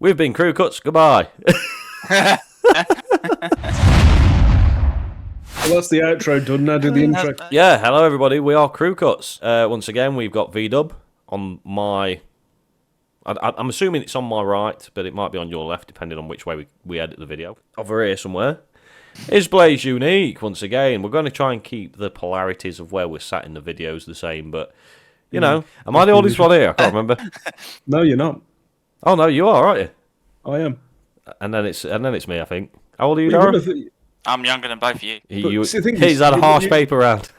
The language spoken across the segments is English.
We've been CrewCutz. Goodbye. Well, that's the outro done. Now do the intro. Yeah, hello everybody. We are CrewCutz. Once again, we've got VDub on my... I'm assuming it's on my right, but it might be on your left, depending on which way we edit the video. Over here somewhere is Blaze Unique. Once again, we're going to try and keep the polarities of where we're sat in the videos the same, but, you know, am I the oldest one here? I can't remember. No, you're not. Oh, no, you are, aren't you? I am. And then it's me, I think. How old are you, Darren? I'm younger than both of you. He's had a harsh paper round.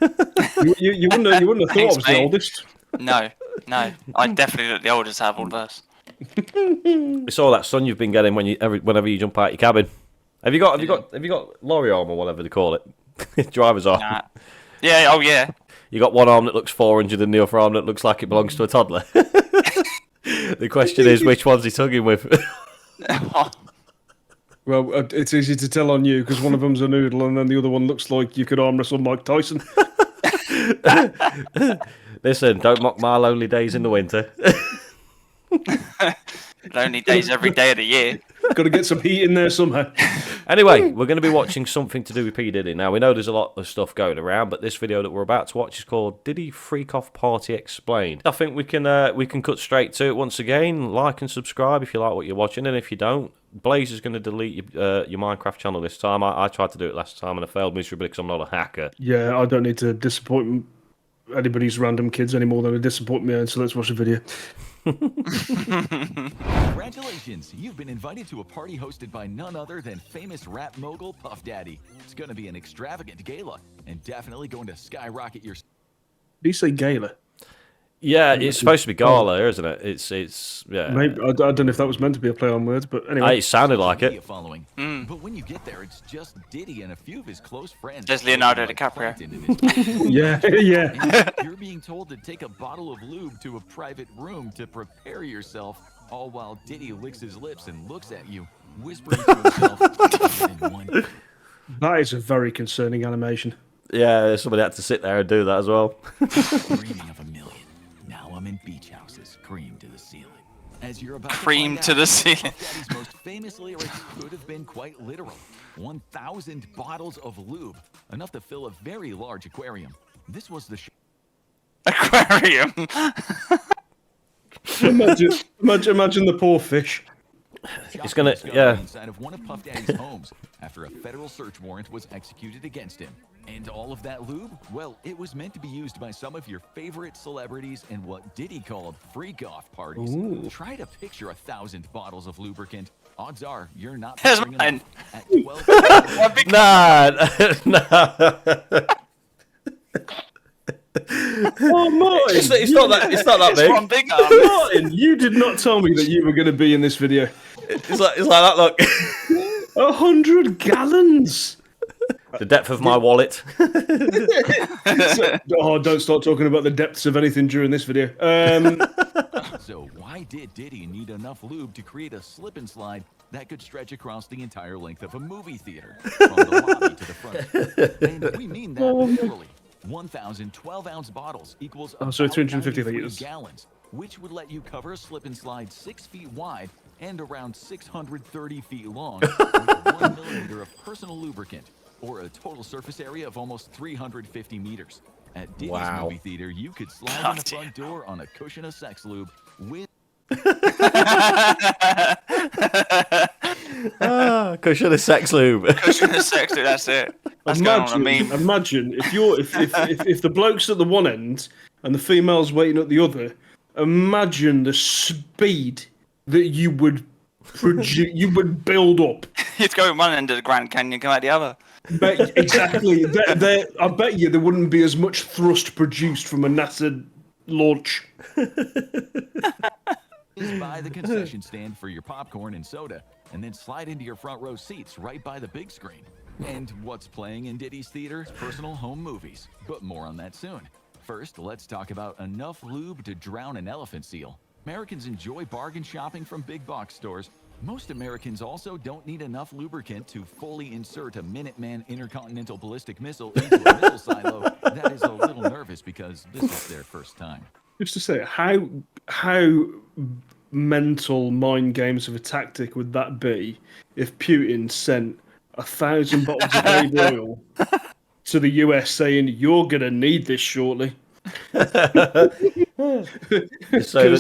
you wouldn't have thought I was the oldest. No. I definitely look the oldest out of all of us. We saw that sun you've been getting whenever you jump out your cabin. Have you got lorry arm or whatever they call it? Driver's arm. Nah. Yeah. Oh yeah. You got one arm that looks 400 and the other arm that looks like it belongs to a toddler. The question is, which one's he tugging with? Well, it's easy to tell on you because one of them's a noodle and then the other one looks like you could arm wrestle Mike Tyson. Listen, don't mock my lonely days in the winter. Lonely days every day of the year. Got to get some heat in there somehow. Anyway, we're going to be watching something to do with P. Diddy. Now, we know there's a lot of stuff going around, but this video that we're about to watch is called Diddy Freak Off Party Explained. I think we can cut straight to it once again. Like and subscribe if you like what you're watching, and if you don't, Blaze is going to delete your Minecraft channel this time. I tried to do it last time and I failed miserably because I'm not a hacker. Yeah, I don't need to disappoint anybody's random kids any more than they disappoint me, so let's watch the video. Congratulations, you've been invited to a party hosted by none other than famous rap mogul Puff Daddy. It's going to be an extravagant gala and definitely going to skyrocket your... Did you say gala? Yeah, it's supposed to be gala, isn't it? It's yeah. Maybe, I don't know if that was meant to be a play on words, but anyway. It sounded like it. Following. But when you get there, it's just Diddy and a few of his close friends. There's Leonardo DiCaprio. Yeah. You're being told to take a bottle of lube to a private room to prepare yourself, all while Diddy licks his lips and looks at you, whispering to himself. That is a very concerning animation. Yeah, somebody had to sit there and do that as well. Dreaming of a million. Now I'm in beach houses, cream to the ceiling. As you're about Cream to the ceiling. Daddy's most famous lyrics could have been quite literal. 1,000 bottles of lube, enough to fill a very large aquarium. This was the Aquarium. Imagine the poor fish. It's gonna, yeah. Inside of one of Puff Daddy's homes after a federal search warrant was executed against him. And all of that lube, well, it was meant to be used by some of your favorite celebrities in what Diddy called freak-off parties. Ooh. Try to picture 1,000 bottles of lubricant. Odds are you're not There's picturing mine. enough. At 12 Nah. Oh, Martin! It's not that It's big. one big arm. Martin, you did not tell me that you were going to be in this video. It's like that. Look, 100 gallons. the depth of my wallet. Oh, don't start talking about the depths of anything during this video. So why did Diddy need enough lube to create a slip and slide that could stretch across the entire length of a movie theater from the lobby to the front? And we mean that literally. 1,000 12-ounce bottles equals about 350 93 liters. gallons, which would let you cover a slip and slide 6 feet wide and around 630 feet long with 1 millimeter of personal lubricant, or a total surface area of almost 350 meters. At Diddy's movie theater, you could slide in the front door on a cushion of sex lube with... Cushion of sex lube. Cushion of sex lube, that's it. That's going on a meme. Imagine if the bloke's at the one end and the female's waiting at the other. Imagine the speed that you would you would build up. You'd go in one end of the Grand Canyon, come out the other. Exactly. I bet you there wouldn't be as much thrust produced from a NASA launch. Is by the concession stand for your popcorn and soda, and then slide into your front row seats right by the big screen. And what's playing in Diddy's theater? Personal home movies, but more on that soon. First, let's talk about enough lube to drown an elephant seal. Americans enjoy bargain shopping from big box stores. Most Americans also don't need enough lubricant to fully insert a Minuteman intercontinental ballistic missile into a missile silo that is a little nervous because this is their first time. Just to say, how mental mind games of a tactic would that be if Putin sent 1,000 bottles of baby oil to the US saying, "You're going to need this shortly"? Because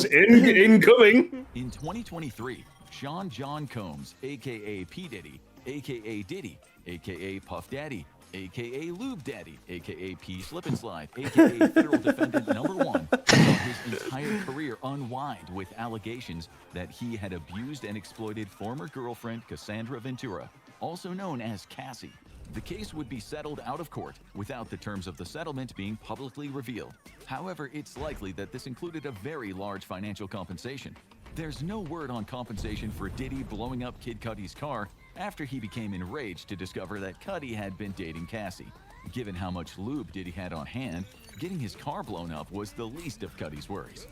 incoming. In 2023, Sean John Combs, aka P. Diddy, aka Diddy, aka Puff Daddy, aka Lube Daddy, aka P. Slip and Slide, aka Federal Defendant #1, saw his entire career unwind with allegations that he had abused and exploited former girlfriend Cassandra Ventura, also known as Cassie. The case would be settled out of court without the terms of the settlement being publicly revealed. However, it's likely that this included a very large financial compensation. There's no word on compensation for Diddy blowing up Kid Cudi's car after he became enraged to discover that Cudi had been dating Cassie. Given how much lube Diddy had on hand, getting his car blown up was the least of Cudi's worries.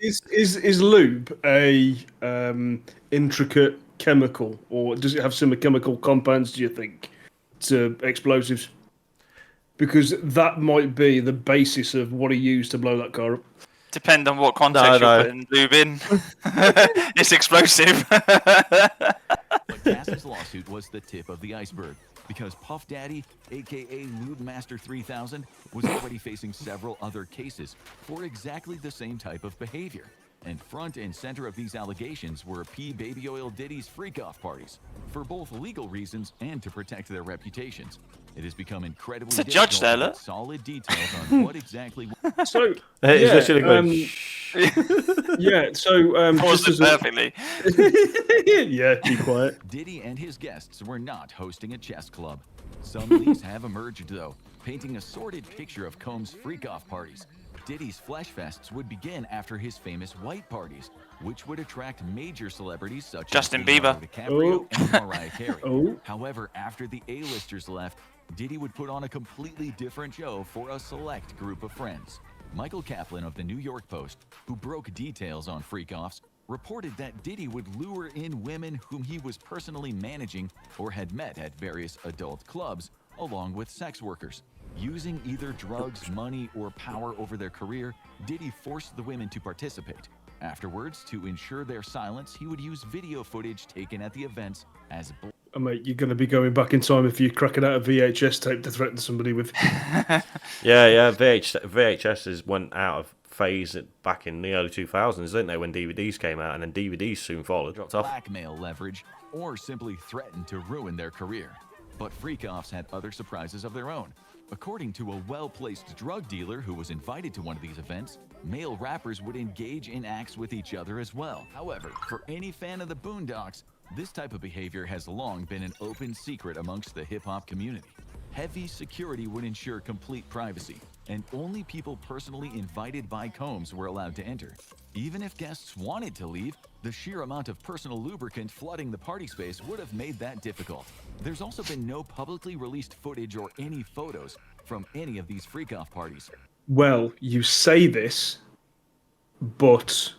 Is lube a intricate chemical, or does it have similar chemical compounds, do you think, to explosives? Because that might be the basis of what he used to blow that car up. Depend on what context you're putting lube in. It's explosive. But Cassie's lawsuit was the tip of the iceberg, because Puff Daddy, aka Lube Master 3000, was already facing several other cases for exactly the same type of behavior. And front and center of these allegations were P. Baby Oil Diddy's freak-off parties, for both legal reasons and to protect their reputations. It has become incredibly It's a judge there, difficult to look. get solid details on what exactly. So, He's literally going, yeah, so Paused just it as perfectly. yeah, be quiet. Diddy and his guests were not hosting a chess club. Some leaks have emerged, though, painting a sordid picture of Combs' freak-off parties. Diddy's flesh fests would begin after his famous white parties, which would attract major celebrities such Justin as Leonardo Bieber. DiCaprio and Mariah Carey. Oh. However, after the A-listers left, Diddy would put on a completely different show for a select group of friends. Michael Kaplan of the New York Post, who broke details on freak-offs, reported that Diddy would lure in women whom he was personally managing or had met at various adult clubs, along with sex workers. Using either drugs, money, or power over their career, Diddy forced the women to participate. Afterwards, to ensure their silence, he would use video footage taken at the events as Oh, mate, you're going to be going back in time if you're cracking out a VHS tape to threaten somebody with. yeah. VHSs went out of phase back in the early 2000s, didn't they, when DVDs came out, and then DVDs soon followed. Dropped off. blackmail leverage or simply threatened to ruin their career. But freak-offs had other surprises of their own. According to a well-placed drug dealer who was invited to one of these events, male rappers would engage in acts with each other as well. However, for any fan of the Boondocks, this type of behavior has long been an open secret amongst the hip-hop community. Heavy security would ensure complete privacy, and only people personally invited by Combs were allowed to enter. Even if guests wanted to leave, the sheer amount of personal lubricant flooding the party space would have made that difficult. There's also been no publicly released footage or any photos from any of these freak-off parties. Well, you say this, but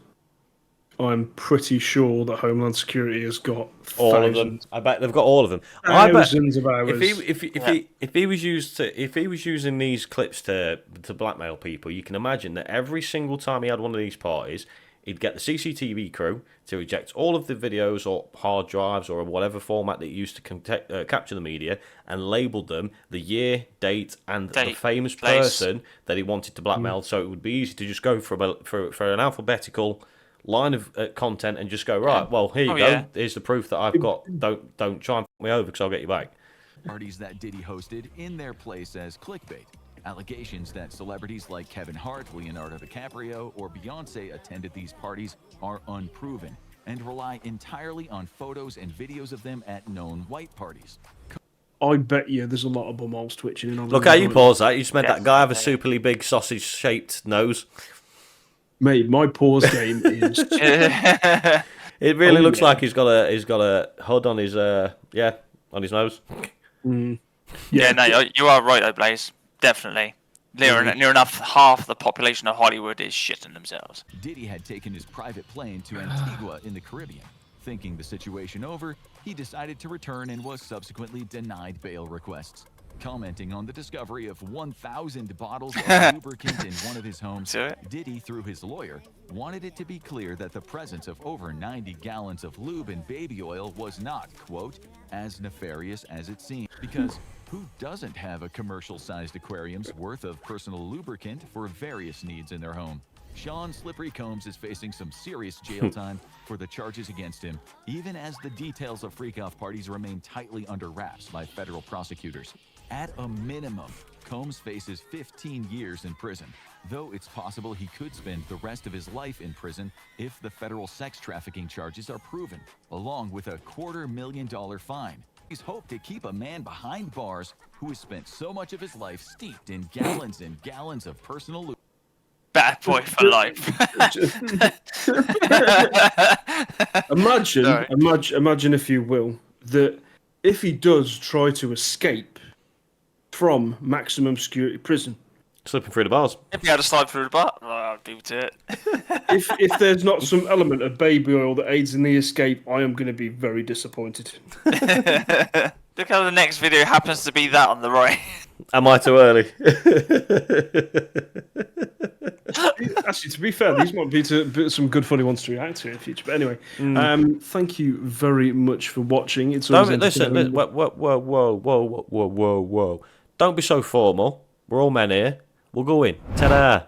I'm pretty sure that Homeland Security has got All of them. I bet they've got all of them. I bet thousands of hours. if he was using these clips to blackmail people, you can imagine that every single time he had one of these parties, he'd get the CCTV crew to eject all of the videos or hard drives or whatever format that he used to capture the media, and labelled them the year, date, and the famous person that he wanted to blackmail. So it would be easy to just go for an alphabetical line of content and just go, right, well, here you go. Yeah. Here's the proof that I've got. Don't try and f me over because I'll get you back. Parties that Diddy hosted in their place as clickbait. Allegations that celebrities like Kevin Hart, Leonardo DiCaprio, or Beyonce attended these parties are unproven and rely entirely on photos and videos of them at known white parties. I bet you there's a lot of bumholes twitching in on. Look how you pause that. You just made that guy have a superly big sausage-shaped nose. Mate, my pause game is. It really looks like he's got a hood on his on his nose. Yeah, no, you are right, though, Blaze. Definitely. Near enough half the population of Hollywood is shitting themselves. Diddy had taken his private plane to Antigua in the Caribbean. Thinking the situation over, he decided to return and was subsequently denied bail requests. Commenting on the discovery of 1,000 bottles of lubricant in one of his homes, Do it. Diddy, through his lawyer, wanted it to be clear that the presence of over 90 gallons of lube and baby oil was not, quote, as nefarious as it seemed. Because who doesn't have a commercial-sized aquarium's worth of personal lubricant for various needs in their home? Sean Slippery Combs is facing some serious jail time for the charges against him, even as the details of freak-off parties remain tightly under wraps by federal prosecutors. At a minimum, Combs faces 15 years in prison, though it's possible he could spend the rest of his life in prison if the federal sex trafficking charges are proven, along with a $250,000 fine. He's hoped to keep a man behind bars who has spent so much of his life steeped in gallons and gallons of personal lube. Bad boy for life. Imagine, if you will, that if he does try to escape from maximum security prison, Slipping through the bars. If you had to slide through the butt, I'll do it. if there's not some element of baby oil that aids in the escape, I am going to be very disappointed. Look how the next video happens to be that on the right. Am I too early? Actually, to be fair, these might be some good funny ones to react to in the future. But anyway, thank you very much for watching. It's always Listen, whoa. Don't be so formal. We're all men here. We'll go in. Ta-da!